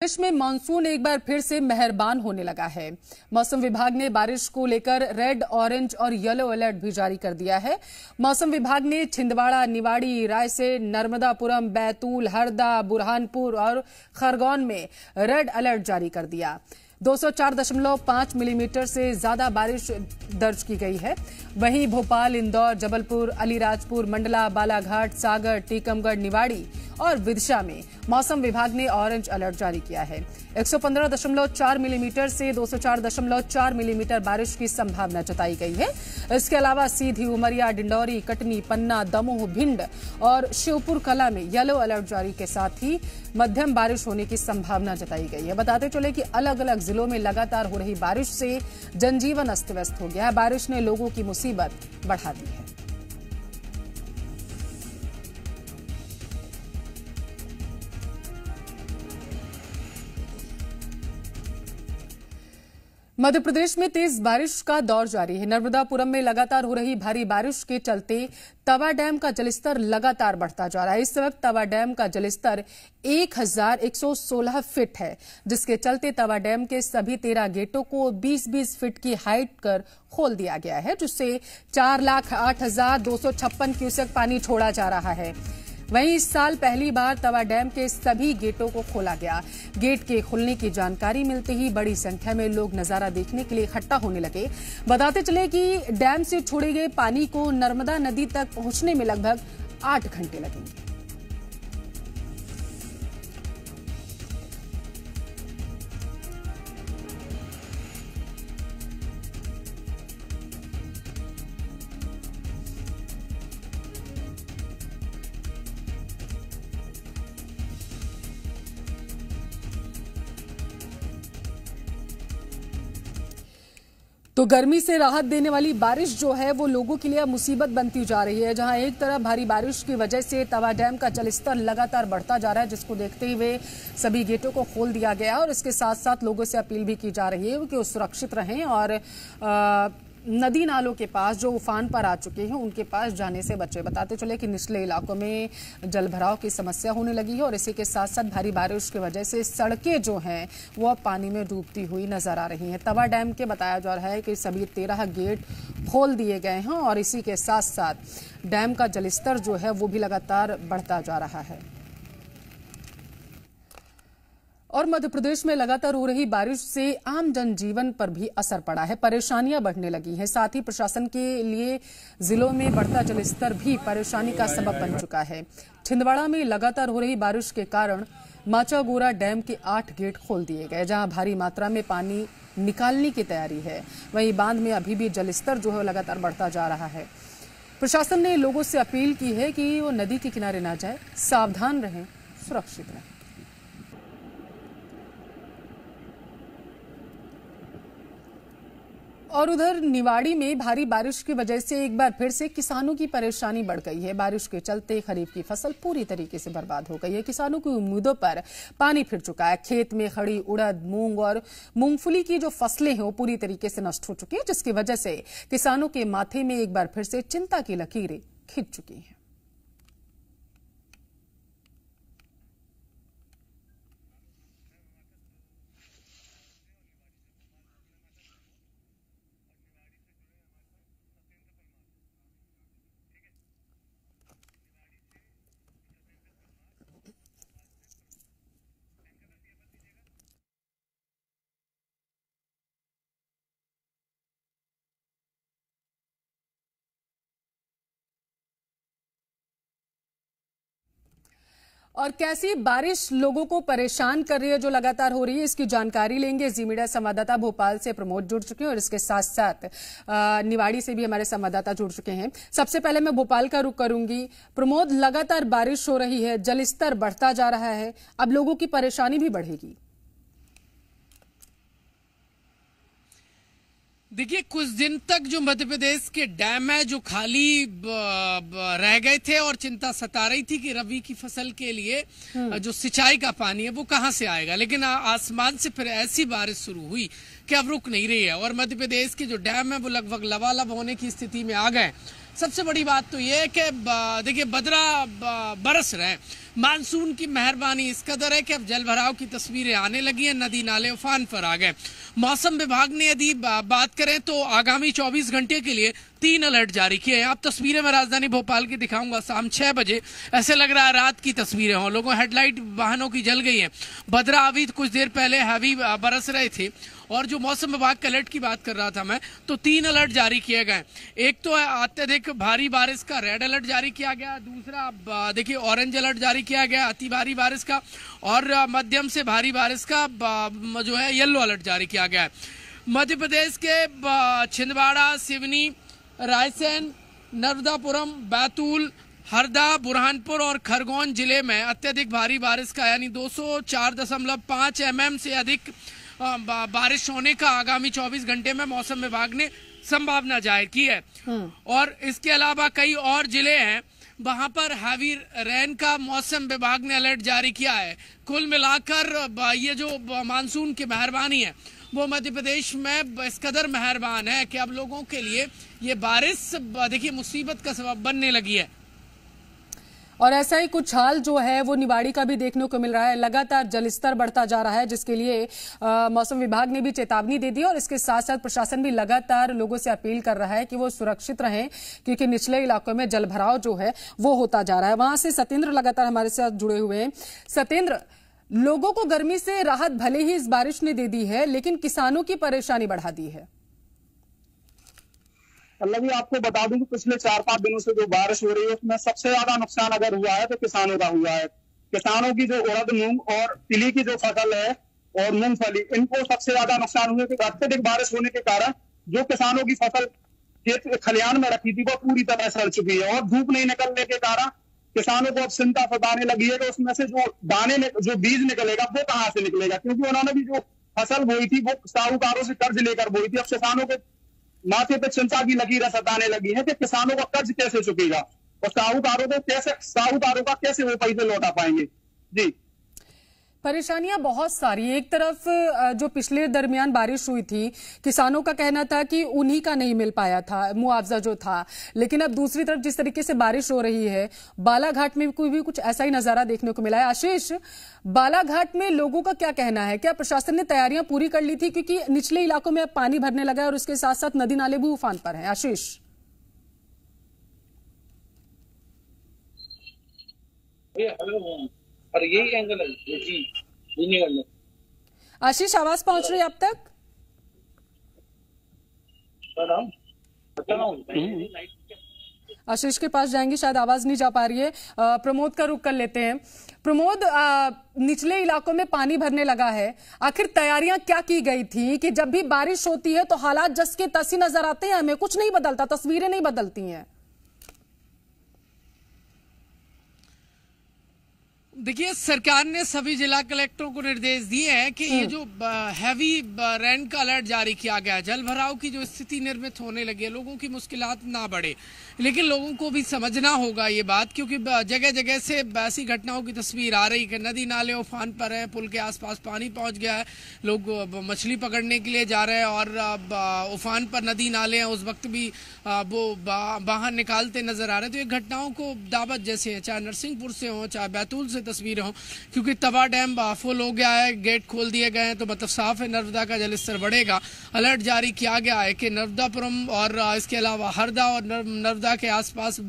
देश में मानसून एक बार फिर से मेहरबान होने लगा है। मौसम विभाग ने बारिश को लेकर रेड, ऑरेंज और येलो अलर्ट भी जारी कर दिया है। मौसम विभाग ने छिंदवाड़ा, निवाड़ी, रायसेन, नर्मदापुरम, बैतूल, हरदा, बुरहानपुर और खरगोन में रेड अलर्ट जारी कर दिया। 204.5 मिलीमीटर से ज्यादा बारिश दर्ज की गई है। वहीं भोपाल, इंदौर, जबलपुर, अलीराजपुर, मंडला, बालाघाट, सागर, टीकमगढ़, निवाड़ी और विदिशा में मौसम विभाग ने ऑरेंज अलर्ट जारी किया है। 115.4 मिलीमीटर से 204.4 मिलीमीटर बारिश की संभावना जताई गई है। इसके अलावा सीधी, उमरिया, डिंडौरी, कटनी, पन्ना, दमोह, भिंड और शिवपुर कला में येलो अलर्ट जारी के साथ ही मध्यम बारिश होने की संभावना जताई गई है। बताते चले कि अलग अलग जिलों में लगातार हो रही बारिश से जनजीवन अस्त व्यस्त हो गया है। बारिश ने लोगों की मुसीबत बढ़ा दी है। मध्य प्रदेश में तेज बारिश का दौर जारी है। नर्मदापुरम में लगातार हो रही भारी बारिश के चलते तवा डैम का जलस्तर लगातार बढ़ता जा रहा है। इस वक्त तवा डैम का जलस्तर 1116 फीट है, जिसके चलते तवा डैम के सभी 13 गेटों को 20-20 फीट की हाइट कर खोल दिया गया है, जिससे 4,08,256 क्यूसेक पानी छोड़ा जा रहा है। वहीं इस साल पहली बार तवा डैम के सभी गेटों को खोला गया। गेट के खुलने की जानकारी मिलते ही बड़ी संख्या में लोग नजारा देखने के लिए इकट्ठा होने लगे। बताते चले कि डैम से छोड़े गए पानी को नर्मदा नदी तक पहुंचने में लगभग 8 घंटे लगेंगे। तो गर्मी से राहत देने वाली बारिश जो है वो लोगों के लिए मुसीबत बनती जा रही है। जहां एक तरफ भारी बारिश की वजह से तवा डैम का जलस्तर लगातार बढ़ता जा रहा है, जिसको देखते हुए सभी गेटों को खोल दिया गया और इसके साथ साथ लोगों से अपील भी की जा रही है कि वो सुरक्षित रहें और नदी नालों के पास जो उफान पर आ चुके हैं उनके पास जाने से बचे। बताते चले कि निचले इलाकों में जलभराव की समस्या होने लगी है और इसी के साथ साथ भारी बारिश की वजह से सड़कें जो हैं वो अब पानी में डूबती हुई नजर आ रही हैं। तवा डैम के बताया जा रहा है कि सभी 13 गेट खोल दिए गए हैं और इसी के साथ साथ डैम का जलस्तर जो है वो भी लगातार बढ़ता जा रहा है। और मध्य प्रदेश में लगातार हो रही बारिश से आम जनजीवन पर भी असर पड़ा है, परेशानियां बढ़ने लगी हैं। साथ ही प्रशासन के लिए जिलों में बढ़ता जलस्तर भी परेशानी का सबब बन चुका है। छिंदवाड़ा में लगातार हो रही बारिश के कारण माचागोरा डैम के 8 गेट खोल दिए गए, जहां भारी मात्रा में पानी निकालने की तैयारी है। वहीं बांध में अभी भी जलस्तर जो है लगातार बढ़ता जा रहा है। प्रशासन ने लोगों से अपील की है कि वो नदी के किनारे न जाए, सावधान रहें, सुरक्षित रहें। और उधर निवाड़ी में भारी बारिश की वजह से एक बार फिर से किसानों की परेशानी बढ़ गई है। बारिश के चलते खरीफ की फसल पूरी तरीके से बर्बाद हो गई है। किसानों की उम्मीदों पर पानी फिर चुका है। खेत में खड़ी उड़द, मूंग और मूंगफली की जो फसलें हैं वो पूरी तरीके से नष्ट हो चुकी है, जिसकी वजह से किसानों के माथे में एक बार फिर से चिंता की लकीरें खिंच चुकी हैं। और कैसी बारिश लोगों को परेशान कर रही है जो लगातार हो रही है, इसकी जानकारी लेंगे। जी मीडिया संवाददाता भोपाल से प्रमोद जुड़ चुके हैं और इसके साथ साथ निवाड़ी से भी हमारे संवाददाता जुड़ चुके हैं। सबसे पहले मैं भोपाल का रुख करूंगी। प्रमोद, लगातार बारिश हो रही है, जलस्तर बढ़ता जा रहा है, अब लोगों की परेशानी भी बढ़ेगी। देखिए, कुछ दिन तक जो मध्य प्रदेश के डैम है जो खाली रह गए थे और चिंता सता रही थी कि रबी की फसल के लिए जो सिंचाई का पानी है वो कहां से आएगा, लेकिन आसमान से फिर ऐसी बारिश शुरू हुई कि अब रुक नहीं रही है और मध्य प्रदेश के जो डैम है वो लगभग लबालब होने की स्थिति में आ गए। सबसे बड़ी बात तो ये है कि देखिए बदरा बरस रहे हैं, मानसून की मेहरबानी इस कदर है कि अब जल भराव की तस्वीरें आने लगी हैं, नदी नाले उफान पर आ गए। मौसम विभाग ने यदि बात करें तो आगामी 24 घंटे के लिए 3 अलर्ट जारी किए हैं। आप तस्वीरें मैं राजधानी भोपाल की दिखाऊंगा। शाम 6 बजे ऐसे लग रहा है रात की तस्वीरें हों। लोगों हेडलाइट वाहनों की जल गई हैं। भद्रा अभी कुछ देर पहले हैवी बरस रहे थे। और जो मौसम विभाग के अलर्ट की बात कर रहा था मैं, तो 3 अलर्ट जारी किए गए। एक तो है अत्यधिक भारी बारिश का रेड अलर्ट जारी किया गया। दूसरा देखिए ऑरेंज अलर्ट जारी किया गया अति भारी बारिश का, और मध्यम से भारी बारिश का जो है येलो अलर्ट जारी किया गया है। मध्य प्रदेश के छिंदवाड़ा, सिवनी, रायसेन, नर्मदापुरम, बैतूल, हरदा, बुरहानपुर और खरगोन जिले में अत्यधिक भारी बारिश का यानी 204.5 mm से अधिक बारिश होने का आगामी 24 घंटे में मौसम विभाग ने संभावना जाहिर की है। और इसके अलावा कई और जिले हैं वहां पर हैवी रेन का मौसम विभाग ने अलर्ट जारी किया है। कुल मिलाकर ये जो मानसून की मेहरबानी है वो मध्य प्रदेश में इस कदर मेहरबान है कि अब लोगों के लिए ये बारिश देखिए मुसीबत का सबब बनने लगी है। और ऐसा ही कुछ हाल जो है वो निवाड़ी का भी देखने को मिल रहा है। लगातार जलस्तर बढ़ता जा रहा है, जिसके लिए मौसम विभाग ने भी चेतावनी दे दी और इसके साथ साथ प्रशासन भी लगातार लोगों से अपील कर रहा है कि वो सुरक्षित रहें, क्योंकि निचले इलाकों में जलभराव जो है वो होता जा रहा है। वहां से सत्येंद्र लगातार हमारे साथ जुड़े हुए हैं। सत्येंद्र, लोगों को गर्मी से राहत भले ही इस बारिश ने दे दी है, लेकिन किसानों की परेशानी बढ़ा दी है। पल्लवी, आपको बता दूं कि पिछले 4-5 दिनों से जो बारिश हो रही है उसमें सबसे ज्यादा नुकसान अगर हुआ है तो किसानों का हुआ है। किसानों की जो उड़द, मूंग और तिली की जो फसल है और मूंगफली, इनको सबसे ज्यादा नुकसान हुआ है। अत्यधिक बारिश होने के कारण जो किसानों की फसल खेत खलिहान में रखी थी वो पूरी तरह सड़ चुकी है, और धूप नहीं निकलने के कारण किसानों को अब चिंता सताने लगी है कि उसमें से जो दाने जो बीज निकलेगा वो कहाँ से निकलेगा, क्योंकि उन्होंने भी जो फसल बोई थी वो साहूकारों से कर्ज लेकर बोई थी। अब किसानों के माथे पे चिंता की लकीरें सताने लगी है कि किसानों का कर्ज कैसे चुकेगा और साहूकारों का कैसे वो पैसे लौटा पाएंगे। जी, परेशानियां बहुत सारी। एक तरफ जो पिछले दरमियान बारिश हुई थी, किसानों का कहना था कि उन्हीं का नहीं मिल पाया था मुआवजा जो था, लेकिन अब दूसरी तरफ जिस तरीके से बारिश हो रही है, बालाघाट में भी कुछ ऐसा ही नजारा देखने को मिला है। आशीष, बालाघाट में लोगों का क्या कहना है? क्या प्रशासन ने तैयारियां पूरी कर ली थी, क्योंकि निचले इलाकों में अब पानी भरने लगा है और उसके साथ साथ नदी नाले भी उफान पर हैं? आशीष, और यही एंगल है जी। आशीष, आवाज पहुंच रही है अब तक? आशीष के पास जाएंगे, शायद आवाज नहीं जा पा रही है। प्रमोद का रुख कर लेते हैं। प्रमोद, निचले इलाकों में पानी भरने लगा है, आखिर तैयारियां क्या की गई थी कि जब भी बारिश होती है तो हालात जस के तस ही नजर आते हैं, हमें कुछ नहीं बदलता, तस्वीरें नहीं बदलती हैं? देखिए, सरकार ने सभी जिला कलेक्टरों को निर्देश दिए हैं कि ये जो हैवी रेन का अलर्ट जारी किया गया है, जल भराव की जो स्थिति निर्मित होने लगी है, लोगों की मुश्किलात ना बढ़े, लेकिन लोगों को भी समझना होगा ये बात, क्योंकि जगह जगह से ऐसी घटनाओं की तस्वीर आ रही है कि नदी नाले उफान पर है, पुल के आसपास पानी पहुंच गया है, लोग मछली पकड़ने के लिए जा रहे हैं और उफान पर नदी नाले हैं, उस वक्त भी वो बाहर निकालते नजर आ रहे हैं। तो ये घटनाओं को दावत जैसे है, चाहे नरसिंहपुर से हो चाहे बैतूल से तस्वीरें हो, क्योंकि तवा डैम फुल हो गया है, गेट खोल दिए गए हैं, तो मतलब साफ है नर्मदा का जलस्तर बढ़ेगा। अलर्ट जारी किया गया है कि नर्मदापुरम और इसके अलावा हरदा और नर्मदा के आसपास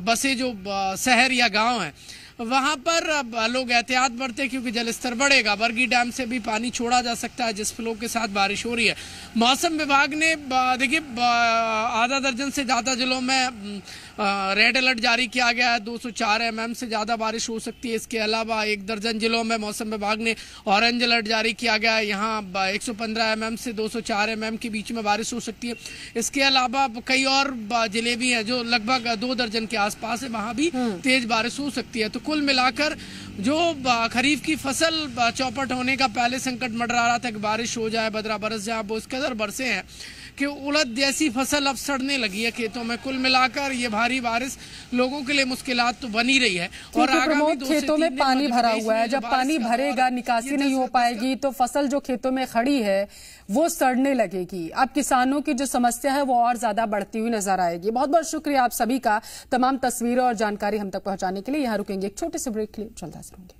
बसे जो शहर या गांव हैं वहां पर लोग एहतियात बरते, क्योंकि जलस्तर बढ़ेगा। बरगी डैम से भी पानी छोड़ा जा सकता है जिस फ्लो के साथ बारिश हो रही है। मौसम विभाग ने देखिए आधा दर्जन से ज्यादा जिलों में रेड अलर्ट जारी किया गया है। 204 mm से ज्यादा बारिश हो सकती है। इसके अलावा 1 दर्जन जिलों में मौसम विभाग ने ऑरेंज अलर्ट जारी किया गया है। यहाँ 115 mm से 204 mm के बीच में बारिश हो सकती है। इसके अलावा कई और जिले भी हैं जो लगभग 2 दर्जन के आसपास है, वहां भी तेज बारिश हो सकती है। तो कुल मिलाकर जो खरीफ की फसल चौपट होने का पहले संकट मंडरा रहा था कि बारिश हो जाए, बदरा बरस जाए, वो इस कदर बरसे हैं कि उड़द जैसी फसल अब सड़ने लगी है खेतों में। कुल मिलाकर ये भारी बारिश लोगों के लिए मुश्किलात तो बनी रही है। और प्रमोद, खेतों में पानी भरा हुआ है, जब पानी भरेगा निकासी नहीं हो पाएगी तो फसल जो खेतों में खड़ी है वो सड़ने लगेगी। अब किसानों की जो समस्या है वो और ज्यादा बढ़ती हुई नजर आएगी। बहुत बहुत शुक्रिया आप सभी का तमाम तस्वीरें और जानकारी हम तक पहुंचाने के लिए। यहाँ रुकेंगे एक छोटे से ब्रेक के लिए, चलता रहेंगे।